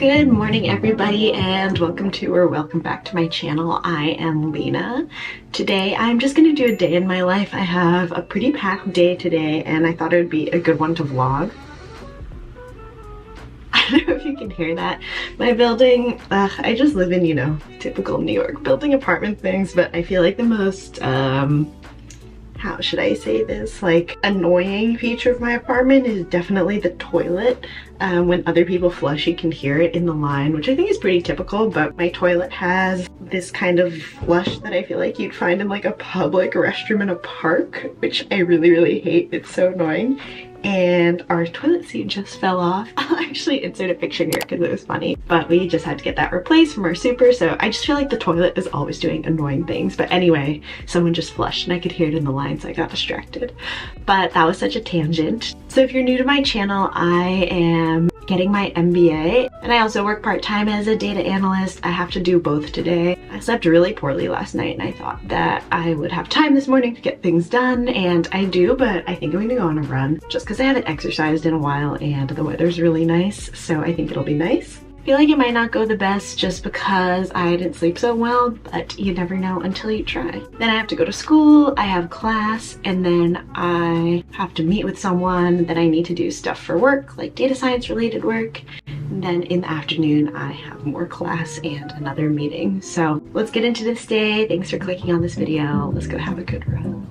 Good morning everybody, and welcome back to my channel. I am Lena. Today I'm just gonna do a day in my life. I have a pretty packed day today and I thought it would be a good one to vlog. I don't know if you can hear that. My building, I just live in, you know, typical New York building apartment things, but I feel like the most how should I say this, like, annoying feature of my apartment is definitely the toilet. When other people flush, you can hear it in the line, which I think is pretty typical, but my toilet has this kind of flush that I feel like you'd find in like a public restroom in a park, which I really hate. It's so annoying. And our toilet seat just fell off. I'll actually insert a picture here because it was funny, but we just had to get that replaced from our super, so I just feel like the toilet is always doing annoying things. But anyway, someone just flushed and I could hear it in the line, so I got distracted. But that was such a tangent. So if you're new to my channel, I am getting my MBA and I also work part-time as a data analyst. I have to do both today. I slept really poorly last night and I thought that I would have time this morning to get things done, and I do, but I think I'm going to go on a run just because I haven't exercised in a while and the weather's really nice, so I think it'll be nice. I feel like it might not go the best just because I didn't sleep so well, but you never know until you try. Then I have to go to school, I have class, and then I have to meet with someone. Then I need to do stuff for work, like data science related work. And then in the afternoon, I have more class and another meeting. So let's get into this day. Thanks for clicking on this video. Let's go have a good run.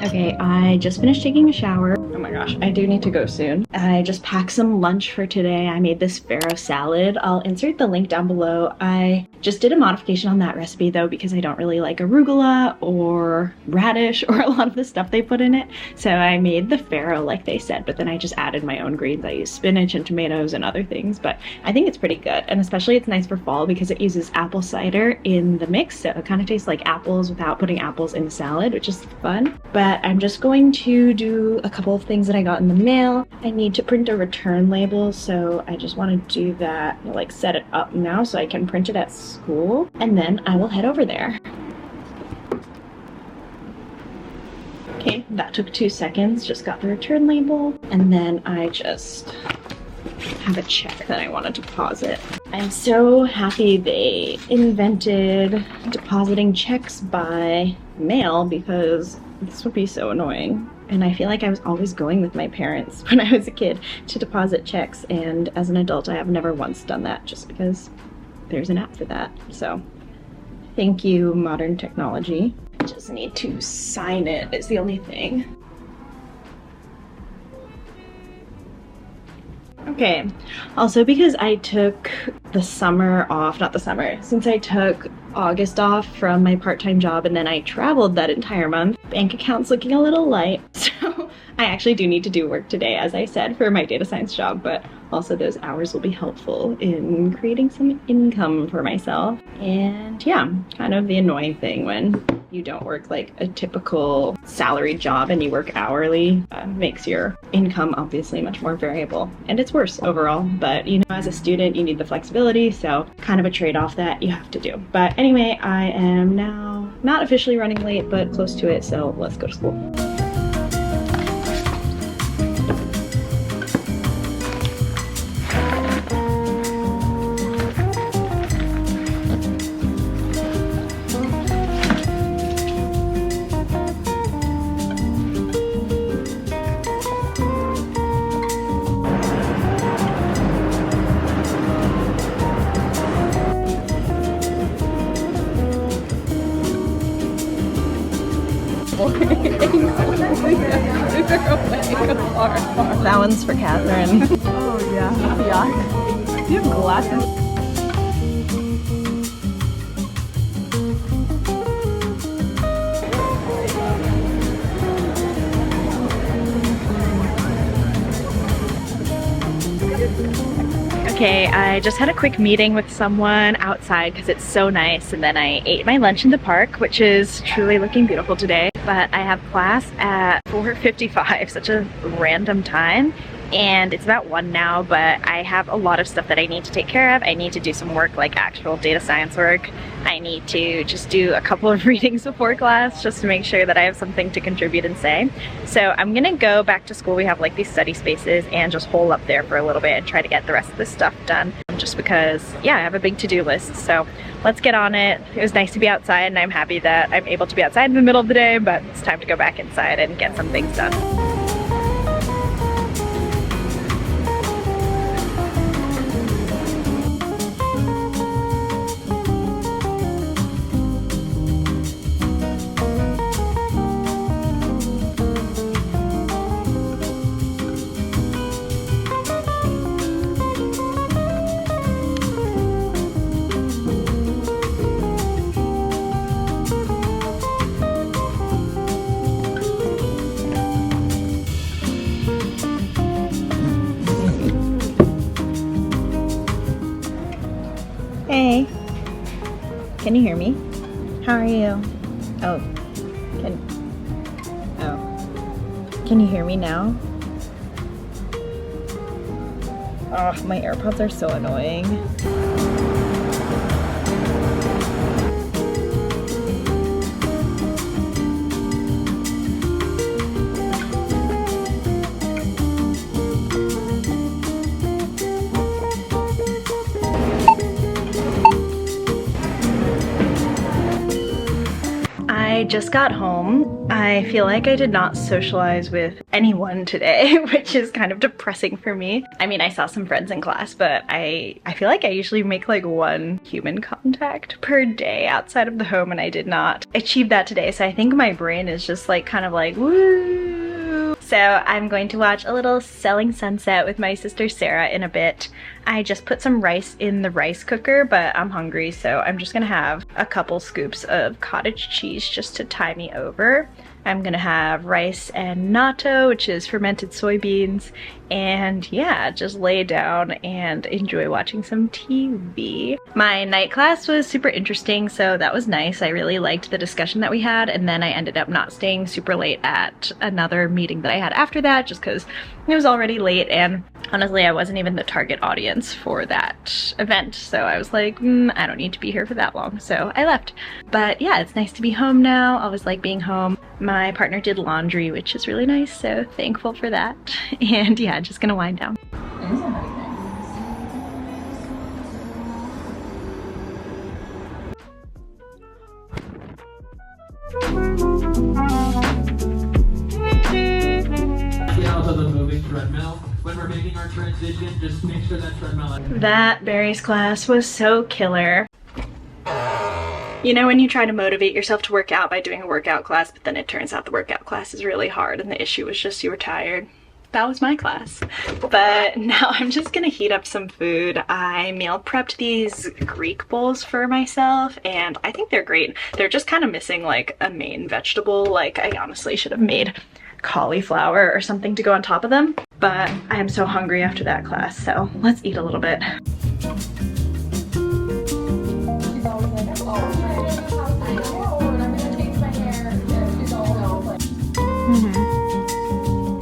Okay, I just finished taking a shower. Oh my gosh, I do need to go soon. I just packed some lunch for today. I made this farro salad. I'll insert the link down below. I just did a modification on that recipe though because I don't really like arugula or radish or a lot of the stuff they put in it. So I made the farro like they said, but then I just added my own greens. I used spinach and tomatoes and other things, but I think it's pretty good. And especially it's nice for fall because it uses apple cider in the mix. So it kind of tastes like apples without putting apples in the salad, which is fun. But I'm just going to do a couple of things that I got in the mail. I need to print a return label, so I just want to do that, like set it up now so I can print it at school, and then I will head over there. Okay, that took 2 seconds. Just got the return label, and then I just have a check that I want to deposit. I'm so happy they invented depositing checks by mail because this would be so annoying. And I feel like I was always going with my parents when I was a kid to deposit checks, and as an adult I have never once done that just because there's an app for that. So thank you, modern technology. I just need to sign it is the only thing. Okay, also because I took the summer off, not the summer, since I took August off from my part-time job and then I traveled that entire month, bank account's looking a little light, so I actually do need to do work today, as I said, for my data science job, but also those hours will be helpful in creating some income for myself. And yeah, kind of the annoying thing when you don't work like a typical salaried job and you work hourly makes your income obviously much more variable, and it's worse overall. But you know, as a student you need the flexibility, so kind of a trade-off that you have to do. But anyway, I am now not officially running late but close to it, so let's go to school. That one's for Catherine. Oh yeah, yuck. You have glasses. Okay, I just had a quick meeting with someone outside because it's so nice, and then I ate my lunch in the park, which is truly looking beautiful today. But I have class at 4:55, such a random time, and it's about 1 now, but I have a lot of stuff that I need to take care of. I need to do some work, like actual data science work. I need to just do a couple of readings before class just to make sure that I have something to contribute and say. So I'm gonna go back to school. We have like these study spaces, and just hole up there for a little bit and try to get the rest of this stuff done, just because, yeah, I have a big to-do list. So let's get on it. It was nice to be outside, and I'm happy that I'm able to be outside in the middle of the day, but it's time to go back inside and get some things done. Hey, can you hear me? How are you? Oh, can you hear me now? Oh, my AirPods are so annoying. I just got home. I feel like I did not socialize with anyone today, which is kind of depressing for me. I mean, I saw some friends in class, but I feel like I usually make like 1 human contact per day outside of the home, and I did not achieve that today. So I think my brain is just like kind of like, woo. So I'm going to watch a little Selling Sunset with my sister Sarah in a bit. I just put some rice in the rice cooker, but I'm hungry, so I'm just gonna have a couple scoops of cottage cheese just to tie me over. I'm gonna have rice and natto, which is fermented soybeans, and yeah, just lay down and enjoy watching some TV. My night class was super interesting, so that was nice. I really liked the discussion that we had, and then I ended up not staying super late at another meeting that I had after that, just because it was already late, and honestly, I wasn't even the target audience for that event, so I was like, I don't need to be here for that long, so I left. But yeah, it's nice to be home now. I always like being home. My partner did laundry, which is really nice, so thankful for that. And yeah, just gonna wind down. Also the moving treadmill. When we're making our transition, just make sure that treadmill. That berries class was so killer. You know when you try to motivate yourself to work out by doing a workout class, but then it turns out the workout class is really hard and the issue was just you were tired? That was my class. But now I'm just gonna heat up some food. I meal prepped these Greek bowls for myself, and I think they're great. They're just kind of missing like a main vegetable. Like, I honestly should have made cauliflower or something to go on top of them, but I am so hungry after that class, so let's eat a little bit.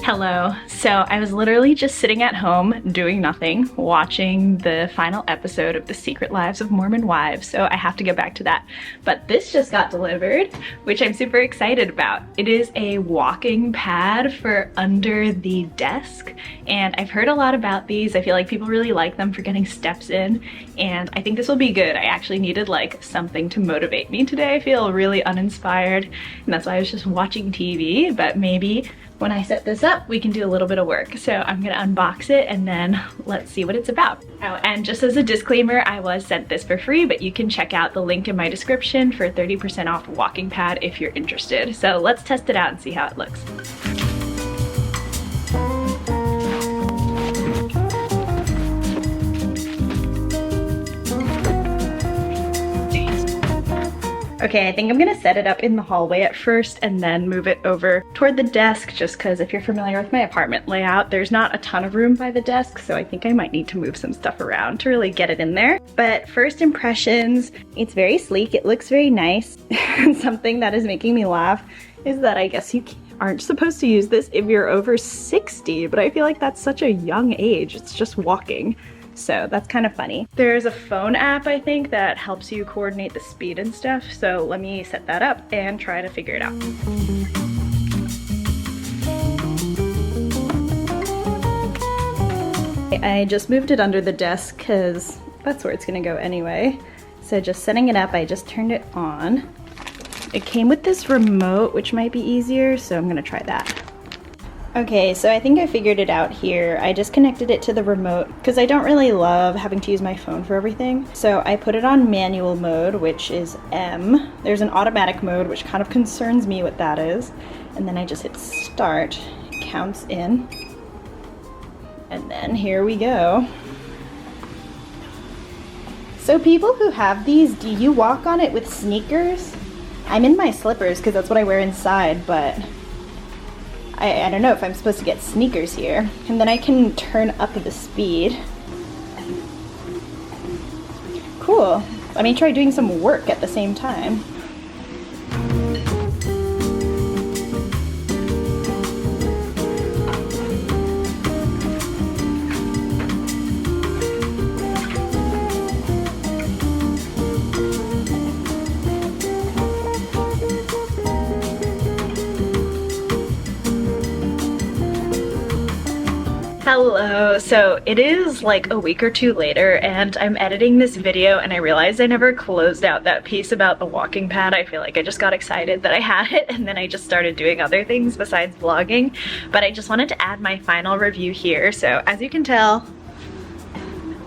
Hello. So I was literally just sitting at home doing nothing, watching the final episode of The Secret Lives of Mormon Wives, so I have to get back to that. But this just got delivered, which I'm super excited about. It is a walking pad for under the desk, and I've heard a lot about these. I feel like people really like them for getting steps in, and I think this will be good. I actually needed like something to motivate me today. I feel really uninspired, and that's why I was just watching TV, but maybe when I set this up, we can do a little bit of work. So I'm gonna unbox it and then let's see what it's about. Oh, and just as a disclaimer, I was sent this for free, but you can check out the link in my description for 30% off walking pad if you're interested. So let's test it out and see how it looks. Okay, I think I'm gonna set it up in the hallway at first and then move it over toward the desk, just because if you're familiar with my apartment layout, there's not a ton of room by the desk, so I think I might need to move some stuff around to really get it in there. But first impressions, it's very sleek, it looks very nice. Something that is making me laugh is that I guess you aren't supposed to use this if you're over 60, but I feel like that's such a young age, it's just walking. So that's kind of funny. There's a phone app, I think, that helps you coordinate the speed and stuff. So let me set that up and try to figure it out. I just moved it under the desk because that's where it's gonna go anyway. So just setting it up, I just turned it on. It came with this remote, which might be easier, so I'm gonna try that. Okay, so I think I figured it out here. I just connected it to the remote because I don't really love having to use my phone for everything. So I put it on manual mode, which is M. There's an automatic mode, which kind of concerns me what that is. And then I just hit start, it counts in. And then here we go. So people who have these, do you walk on it with sneakers? I'm in my slippers because that's what I wear inside, but I don't know if I'm supposed to get sneakers here. And then I can turn up the speed. Cool. Let me try doing some work at the same time. Hello, so it is like a week or two later and I'm editing this video and I realized I never closed out that piece about the walking pad. I feel like I just got excited that I had it and then I just started doing other things besides vlogging, but I just wanted to add my final review here. So as you can tell,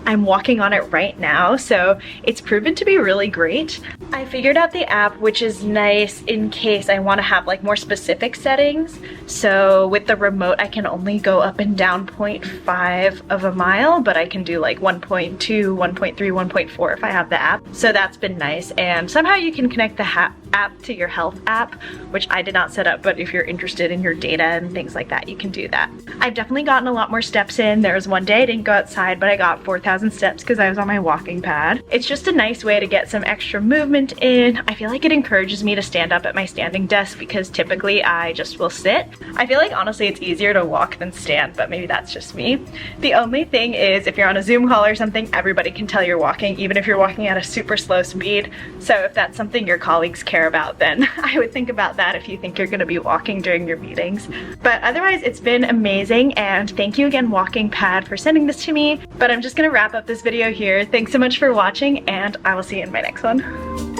I'm walking on it right now, so it's proven to be really great. I figured out the app, which is nice in case I want to have like more specific settings. So with the remote, I can only go up and down 0.5 of a mile, but I can do like 1.2, 1.3, 1.4 if I have the app. So that's been nice. And somehow you can connect the app to your health app, which I did not set up, but if you're interested in your data and things like that, you can do that. I've definitely gotten a lot more steps in. There was one day I didn't go outside, but I got 4,000 steps because I was on my walking pad. It's just a nice way to get some extra movement in. I feel like it encourages me to stand up at my standing desk because typically I just will sit. I feel like honestly it's easier to walk than stand, but maybe that's just me. The only thing is if you're on a Zoom call or something, everybody can tell you're walking, even if you're walking at a super slow speed. So if that's something your colleagues care about, then I would think about that if you think you're gonna be walking during your meetings. But otherwise, it's been amazing, and thank you again, Walking Pad, for sending this to me. But I'm just gonna wrap up this video here. Thanks so much for watching, and I will see you in my next one.